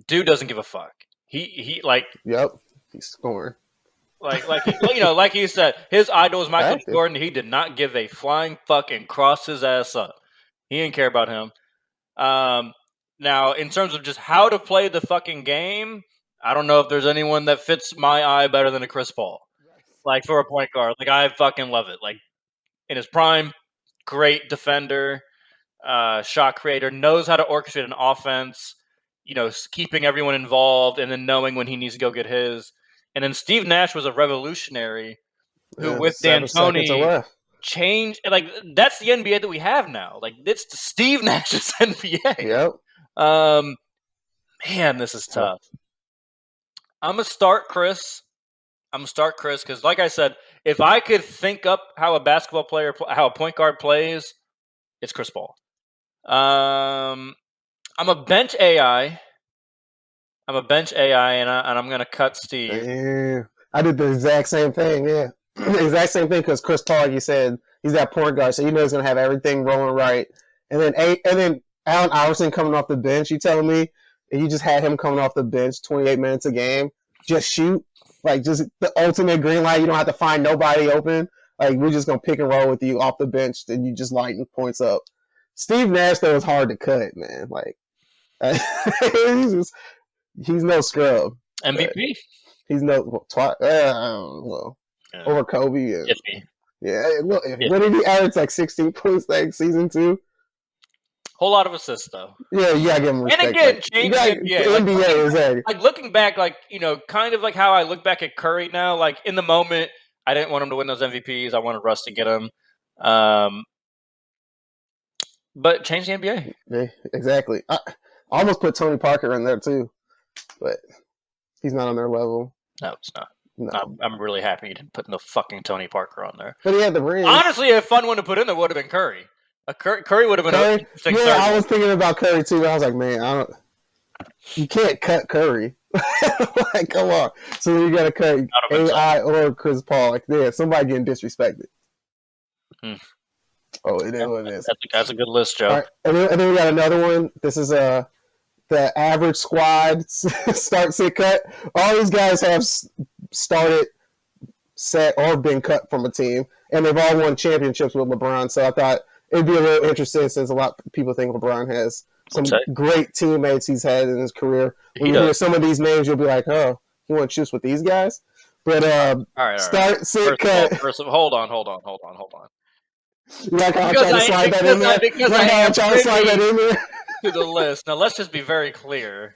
dude doesn't give a fuck. He Yep. He's scoring. like you said, his idol is Michael Active. Jordan. He did not give a flying fuck and cross his ass up. He didn't care about him. Now, in terms of just how to play the fucking game, I don't know if there's anyone that fits my eye better than a Chris Paul. Like, for a point guard, like, I fucking love it. Like, in his prime, great defender, shot creator, knows how to orchestrate an offense. Keeping everyone involved and then knowing when he needs to go get his. And then Steve Nash was a revolutionary who, Yeah, with 7 seconds or D'Antoni, left. changed. Like, that's the NBA that we have now. Like, it's the Steve Nash's NBA. Yep. Man, this is Tough. tough. I'm gonna start Chris because, like I said, if I could think up how how a point guard plays, it's Chris Paul. I'm a bench AI. And I'm gonna cut Steve. Damn. I did the exact same thing, yeah. Exact same thing because Chris Paul, you said, he's that point guard, so you know he's gonna have everything rolling right. And then Allen Iverson coming off the bench, you telling me, and you just had him coming off the bench 28 minutes a game, just shoot, like just the ultimate green light. You don't have to find nobody open. Like we're just gonna pick and roll with you off the bench, and you just lighten points up. Steve Nash though was hard to cut, man. Like he's no scrub. MVP. He's no over Kobe. And, Iffy. yeah, look, what did he average like 16 points that season too? Whole lot of assists though. Yeah, you gotta give him respect. And again, change the NBA. NBA looking back, kind of like how I look back at Curry now. Like in the moment, I didn't want him to win those MVPs. I wanted Russ to get him. But change the NBA. Yeah, exactly. I almost put Tony Parker in there too, but he's not on their level. No, it's not. No. I'm really happy you didn't put no fucking Tony Parker on there. But he had the ring. Honestly, a fun one to put in there would have been Curry. Curry would have been Curry. Yeah, I was thinking about Curry too. I was like, man, you can't cut Curry. Like, come on. So you got to cut AI or Chris Paul. Like, yeah, somebody getting disrespected. Oh, it is what it is. That's a good list, Joe. All right. And then we got another one. This is the average squad start, sit, cut. All these guys have started, set, or been cut from a team, and they've all won championships with LeBron. So I thought it'd be a little interesting since a lot of people think LeBron has some great teammates he's had in his career. When you hear some of these names, you'll be like, oh, he wants to choose with these guys? But start, sit, cut. Hold on. You like how I'm trying to slide that in there? Because I am trying to slide that in there to the list. Now, let's just be very clear.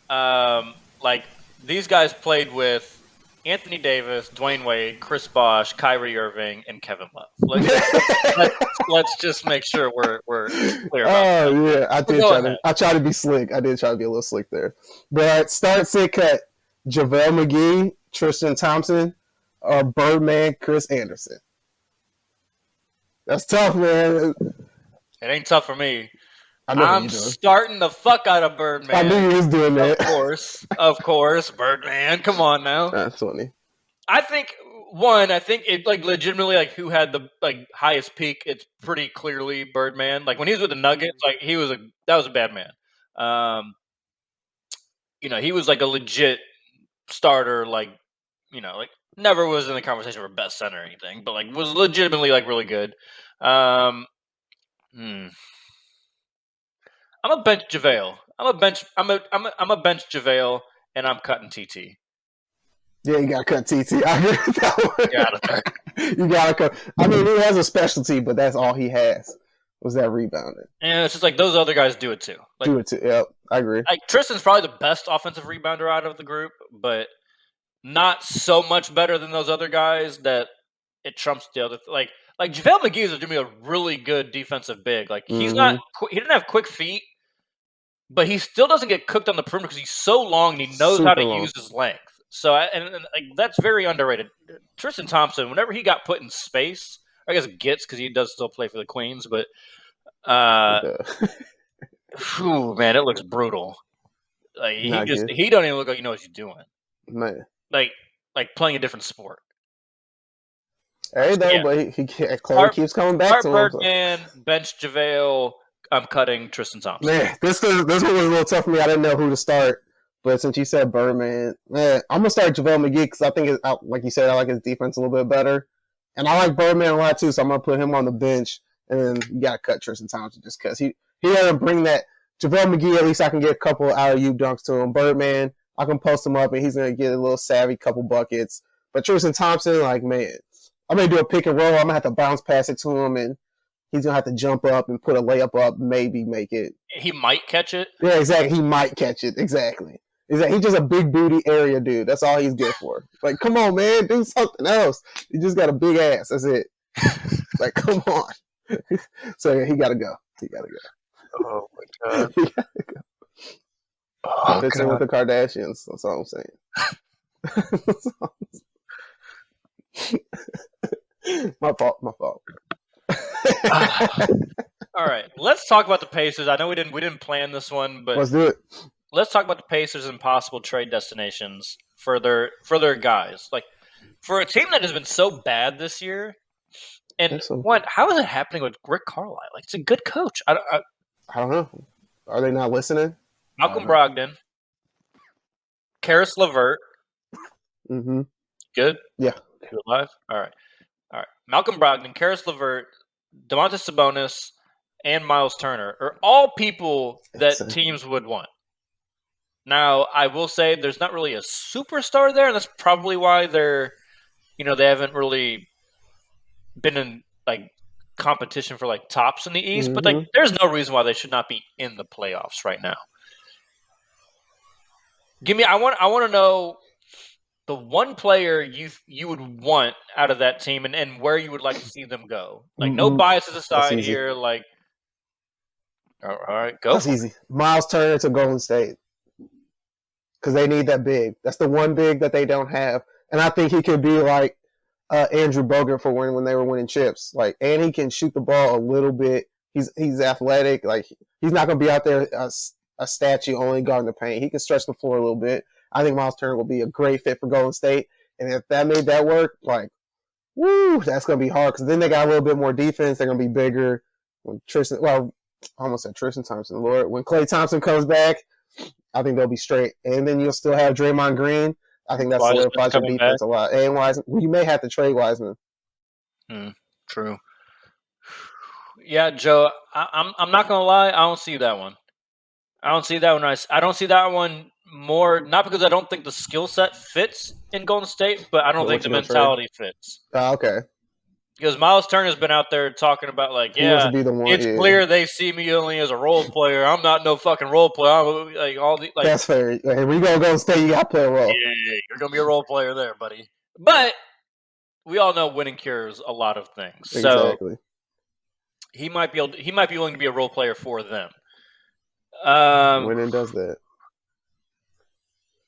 Like, these guys played with Anthony Davis, Dwayne Wade, Chris Bosh, Kyrie Irving, and Kevin Love. Let's just make sure we're clear about that. Yeah. I tried to be slick. I did try to be a little slick there. But start, sit, cut. JaVale McGee, Tristan Thompson, or Birdman, Chris Anderson. That's tough, man. It ain't tough for me. I'm starting the fuck out of Birdman. I knew he was doing that. Of course, Birdman. Come on now. That's funny. I think it like legitimately like who had the like highest peak. It's pretty clearly Birdman. Like when he was with the Nuggets, like that was a bad man. He was like a legit starter. Like like never was in the conversation for best center or anything, but like was legitimately like really good. I'm a bench JaVale. I'm a bench JaVale, and I'm cutting TT. Yeah, you gotta cut TT. I agree with that one. You gotta cut. I mean, he has a specialty, but that's all he has was that rebounding. And it's just like those other guys do it too. Yep, I agree. Like Tristan's probably the best offensive rebounder out of the group, but not so much better than those other guys that it trumps the other. Like JaVale McGee is going to be a really good defensive big. Like he didn't have quick feet, but he still doesn't get cooked on the perimeter because he's so long and he knows how to use his length. So and that's very underrated. Tristan Thompson, whenever he got put in space, I guess gets because he does still play for the Queens, but man, it looks brutal. Like Not good, he don't even look like he knows what he's doing. man. Like playing a different sport. Hey, So though, yeah, but he Chloe start keeps coming back start to him. So. Birdman, bench JaVale. I'm cutting Tristan Thompson. Man, this one was a little tough for me. I didn't know who to start, but since you said Birdman, man, I'm gonna start JaVale McGee because I think, like you said, I like his defense a little bit better, and I like Birdman a lot too. So I'm gonna put him on the bench, and then you gotta cut Tristan Thompson just because he doesn't bring that. JaVale McGee, at least I can get a couple out of you dunks to him. Birdman, I can post him up, and he's gonna get a little savvy couple buckets. But Tristan Thompson, like man, I'm gonna do a pick and roll. I'm gonna have to bounce pass it to him and he's gonna have to jump up and put a layup up, maybe make it. He might catch it. Yeah, exactly. He might catch it. Exactly. He's just a big booty area dude. That's all he's good for. Like, come on, man, do something else. You just got a big ass. That's it. Like, come on. So yeah, he gotta go. He gotta go. Oh my god. He gotta go. Oh Fits in with the Kardashians. That's all I'm saying. My fault. My fault. All right, let's talk about the Pacers. I know we didn't plan this one, but Let's do it. let's talk about the Pacers and possible trade destinations for their guys. Like for a team that has been so bad this year, and how is it happening with Rick Carlisle? Like it's a good coach. I don't know. Are they not listening? Malcolm Brogdon, Karis LeVert. Mm-hmm. Good. Yeah. You alive? All right. Malcolm Brogdon, Karis LeVert, Domantas Sabonis, and Miles Turner are all people that teams would want. Now, I will say there's not really a superstar there, and that's probably why they haven't really been in like competition for like tops in the East. Mm-hmm. But like, there's no reason why they should not be in the playoffs right now. I want to know the one player you would want out of that team and where you would like to see them go. Like no biases aside here. Like, all right, go. That's easy. Miles Turner to Golden State because they need that big. That's the one big that they don't have, and I think he could be like Andrew Bogut for when they were winning chips. Like, and he can shoot the ball a little bit. He's athletic. Like, he's not going to be out there a statue only guarding the paint. He can stretch the floor a little bit. I think Miles Turner will be a great fit for Golden State. And if that made that work, like, woo, that's going to be hard because then they got a little bit more defense. They're going to be bigger. When I almost said Tristan Thompson, Lord. When Klay Thompson comes back, I think they'll be straight. And then you'll still have Draymond Green. I think that solidifies your defense a lot. And Wiseman, you may have to trade Wiseman. True. Yeah, Joe, I'm not going to lie. I don't see that one. I don't see that one more, not because I don't think the skill set fits in Golden State, but I don't think the mentality fits. Okay. Because Miles Turner's been out there talking about like, yeah, it's clear they see me only as a role player. I'm not no fucking role player. I'm like all the like. That's fair. When you go Golden State, you got to play a role. Yeah, you're gonna be a role player there, buddy. But we all know winning cures a lot of things. Exactly. So he might be willing to be a role player for them. Winning does that.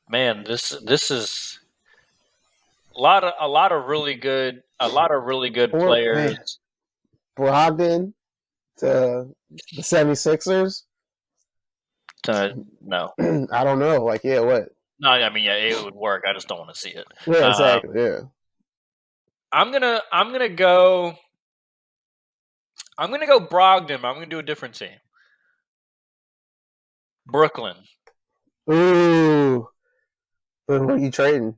Man, this is a lot of really good players. Man. Brogdon to the 76ers? No. I don't know. Like, yeah, what? No, I mean, yeah, it would work. I just don't want to see it. Yeah, exactly. Yeah. I'm gonna go Brogdon. I'm gonna do a different team. Brooklyn. Ooh. What are you trading?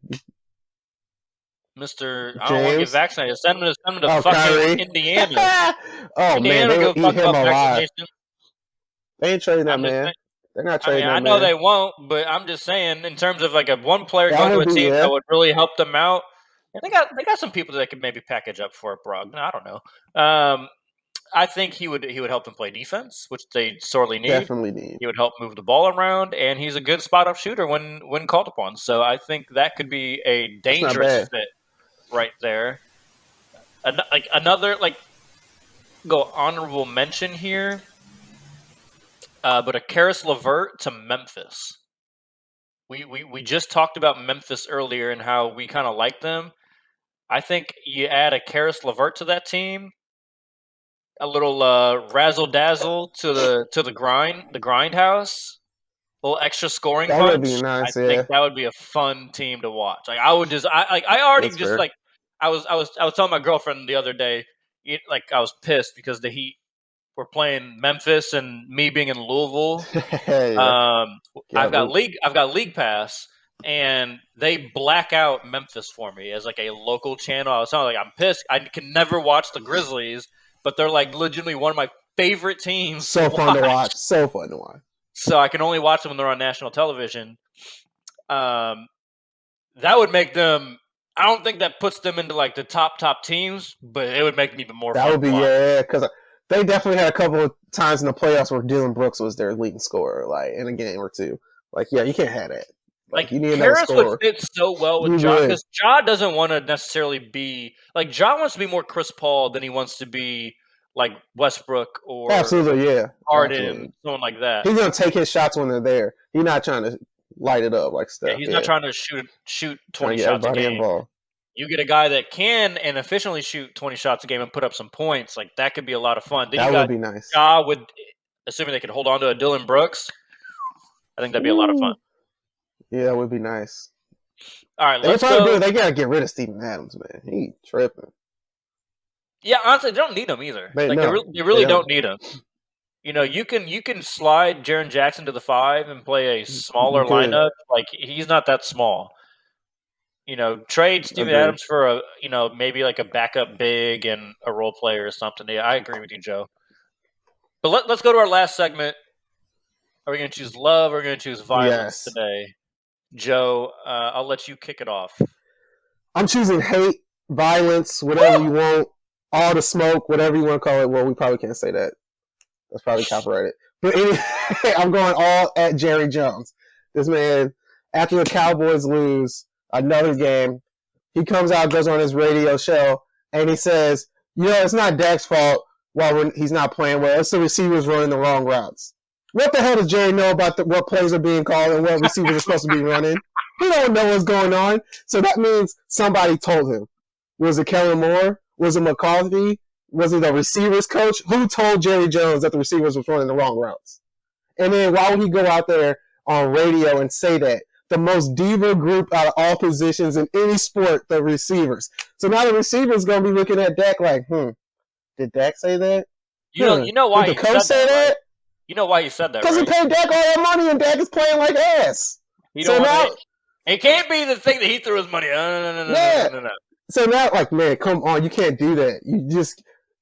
Mr. I don't want to get vaccinated. Send him to fucking Kyrie. Indiana. Indiana, man, they eat him alive. They ain't trading that man. They're not trading that man. I know they won't, but I'm just saying, in terms of like a one player going to a team that would really help them out, and they got some people that they could maybe package up for Brogdon. I don't know. I think he would help them play defense, which they sorely need. Definitely need. He would help move the ball around, and he's a good spot up shooter when called upon. So I think that could be a dangerous fit right there. Another go honorable mention here, but a Karis LeVert to Memphis. We just talked about Memphis earlier and how we kind of like them. I think you add a Karis LeVert to that team. A little razzle dazzle to the grindhouse. little extra scoring That would be punch. I nice. think Yeah, that would be a fun team to watch. Like I would just, I already that's just fair. like, I was telling my girlfriend the other day, like I was pissed because the Heat were playing Memphis and me being in Louisville. Yeah, Um, got root. I've got League Pass, and they black out Memphis for me as like a local channel. I was telling like I'm pissed. I can never watch the Grizzlies, but they're like legitimately one of my favorite teams to So fun to watch. watch. So fun to watch. So I can only watch them when they're on national television. Um, that would make them. I don't think that puts them into like the top teams, but it would make them even more That fun would to be watch. because they definitely had a couple of times in the playoffs where Dylan Brooks was their leading scorer, like in a game or two. Like, yeah, you can't have that. Like, Like you need another Harris would scorer. fit so well with You Ja would because Ja doesn't want to necessarily be like Ja wants to be more Chris Paul than he wants to be like Westbrook or absolutely, yeah, Harden, absolutely. someone like that. He's gonna take his shots when they're there. He's not trying to light it up like Yeah, stuff. he's not Yeah, trying to shoot trying 20 to get shots a everybody game. involved. You get a guy that can and efficiently shoot 20 shots a game and put up some points. Like that could be a lot of fun. Then you That would got be nice. Ja with, assuming they could hold on to a Dylan Brooks. I think that'd be a lot of fun. Ooh, yeah, that would be nice. All right, They let's probably do. go. They gotta get rid of Steven Adams, man. He tripping. Yeah, honestly, they don't need him either. They Like no, they they really don't. don't need him. You know, you can slide Jaren Jackson to the 5 and play a You smaller could lineup. Like he's not that small. You know, trade Steven agree. Adams for a maybe like a backup big and a role player or something. Yeah, I agree with you, Joe. But let's go to our last segment. Are we going to choose love or are we going to choose violence Yes, today? Joe, I'll let you kick it off. I'm choosing hate, violence, whatever Woo! you want, all the smoke, whatever you want to call it. Well, we probably can't say that. That's probably copyrighted. But anyway, I'm going all at Jerry Jones. This man, after the Cowboys lose another game, he comes out, goes on his radio show, and he says, it's not Dak's fault while he's not playing well. It's the receivers running the wrong routes. What the hell does Jerry know about what plays are being called and what receivers are supposed to be running? He don't know what's going on. So that means somebody told him. Was it Kellen Moore? Was it McCarthy? Was it the receivers coach? Who told Jerry Jones that the receivers was running the wrong routes? And then why would he go out there on radio and say that? The most diva group out of all positions in any sport, the receivers. So now the receivers going to be looking at Dak like, did Dak say that? You know Did why the he coach said say that, right? that? You know why he said that, Because he right? paid Dak all that money and Dak is playing like ass. You So don't want now, to. It can't be the thing that he threw his money. yeah. No. So now, like, man, come on, you can't do that.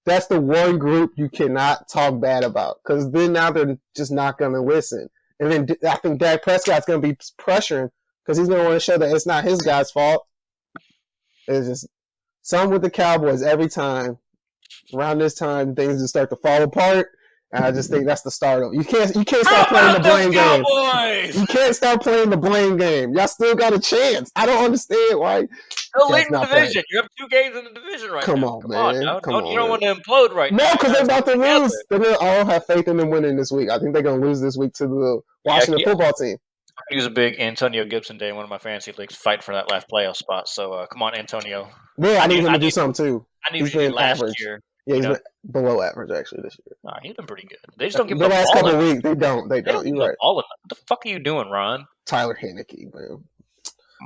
That's the one group you cannot talk bad about because then now they're just not going to listen. And then I think Dak Prescott's going to be pressuring because he's going to want to show that it's not his guy's fault. It's just some with the Cowboys every time. Around this time, things just start to fall apart. And I just think that's the start of it. You can't How start playing the about them blame game. Cowboys? You can't start playing the blame game. Y'all still got a chance. I don't understand why Still guys leading the not playing. division. You have 2 games in the division right Come now. on, Come on, man. now. Come You on, don't man. want to implode right No, now. You because they're gotta about stick to together. lose. They're gonna all have faith in them winning this week. I think they're gonna lose this week to the Washington football team. He was a big Antonio Gibson day in one of my fantasy leagues, fight for that last playoff spot. So come on, Antonio. Yeah, I need him to do something too. I need He's what you did been last average. year. Yeah, he's been below average actually this year. Nah, he's been pretty good. They just don't give him The the last ball. couple of weeks, they don't. They don't give him You're the right. ball. What the fuck are you doing, Ron? Tyler Heineke, man.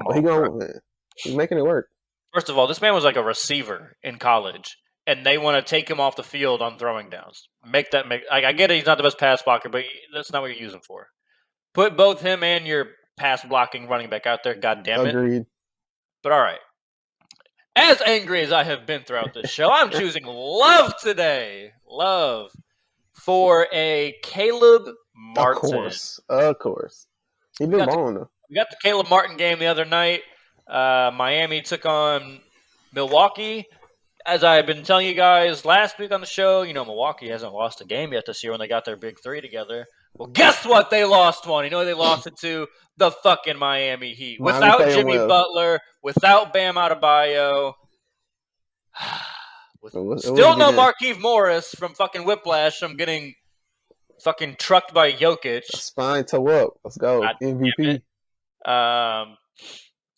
Oh, He's making it work. First of all, this man was like a receiver in college, and they want to take him off the field on throwing downs. I get it. He's not the best pass blocker, but that's not what you use him for. Put both him and your pass blocking running back out there. God damn it. Agreed. But all right. As angry as I have been throughout this show, I'm choosing love today. Love for a Caleb Martin. Of course. He's been balling though. We got the Caleb Martin game the other night. Miami took on Milwaukee. As I've been telling you guys last week on the show, Milwaukee hasn't lost a game yet this year when they got their big three together. Well, guess what? They lost one. You know who they lost it to? The fucking Miami Heat. Without Jimmy Butler, without Bam Adebayo. Still no Markieff Morris from fucking Whiplash from getting fucking trucked by Jokic. Spine toe up. Let's go. MVP.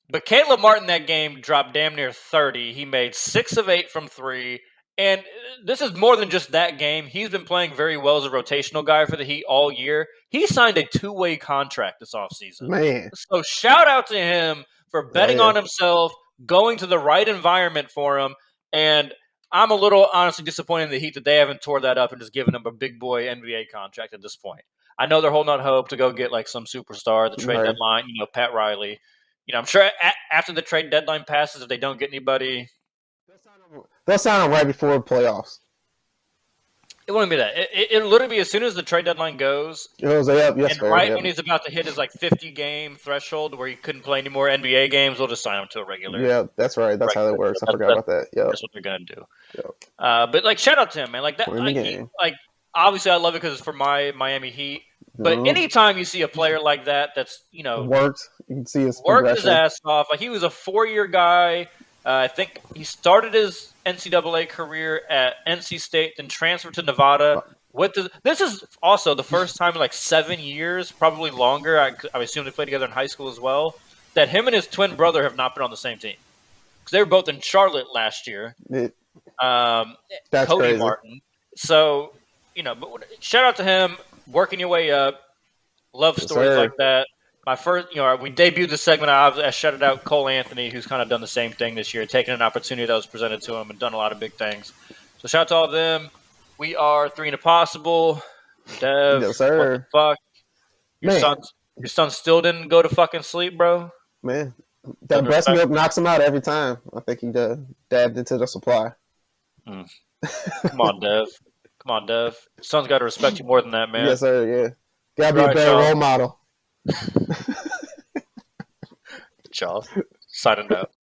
But Caleb Martin that game dropped damn near 30. He made 6 of 8 from 3, And this is more than just that game. He's been playing very well as a rotational guy for the Heat all year. He signed a two-way contract this offseason. Man, So shout out to him for oh betting yeah, on himself, going to the right environment for him. And I'm a little honestly disappointed in the Heat that they haven't tore that up and just given him a big boy NBA contract at this point. I know they're holding out hope to go get like some superstar at the trade right. deadline, Pat Riley. I'm sure after the trade deadline passes, if they don't get anybody, They'll sign him right before the playoffs. it wouldn't be that. It'll literally be as soon as the trade deadline goes, It was like, yep, yes, and fair. right Yep. when he's about to hit his like 50 game threshold where he couldn't play any more NBA games, they'll just sign him to a regular. Yeah, that's right. That's how that works. I forgot about that. Yep. That's what they're gonna do. Yep. But like, shout out to him, man. Like that. Win the game. Like obviously, I love it because it's for my Miami Heat. But No. anytime you see a player like that, that's Worked. You can see his worked his progression. ass off. Like he was a 4-year guy. I think he started his NCAA career at NC State, then transferred to Nevada. This is also the first time in like 7 years, probably longer. I assume they played together in high school as well. That him and his twin brother have not been on the same team because they were both in Charlotte last year. That's Cody crazy. Martin. So but shout out to him working your way up. Love stories sir. like that. My first, we debuted the segment. I shouted out Cole Anthony, who's kind of done the same thing this year, taking an opportunity that was presented to him and done a lot of big things. So shout out to all of them. We are 3 and a possible. Dev, Yes, sir. what the fuck? Your son still didn't go to fucking sleep, bro. Man, that breast milk knocks him out every time. I think he dabbed into the supply. Come on, Dev. Come on, Dev. Your son's got to respect you more than that, man. Yes, sir. Yeah, gotta be a better role model. Good job. Signing out.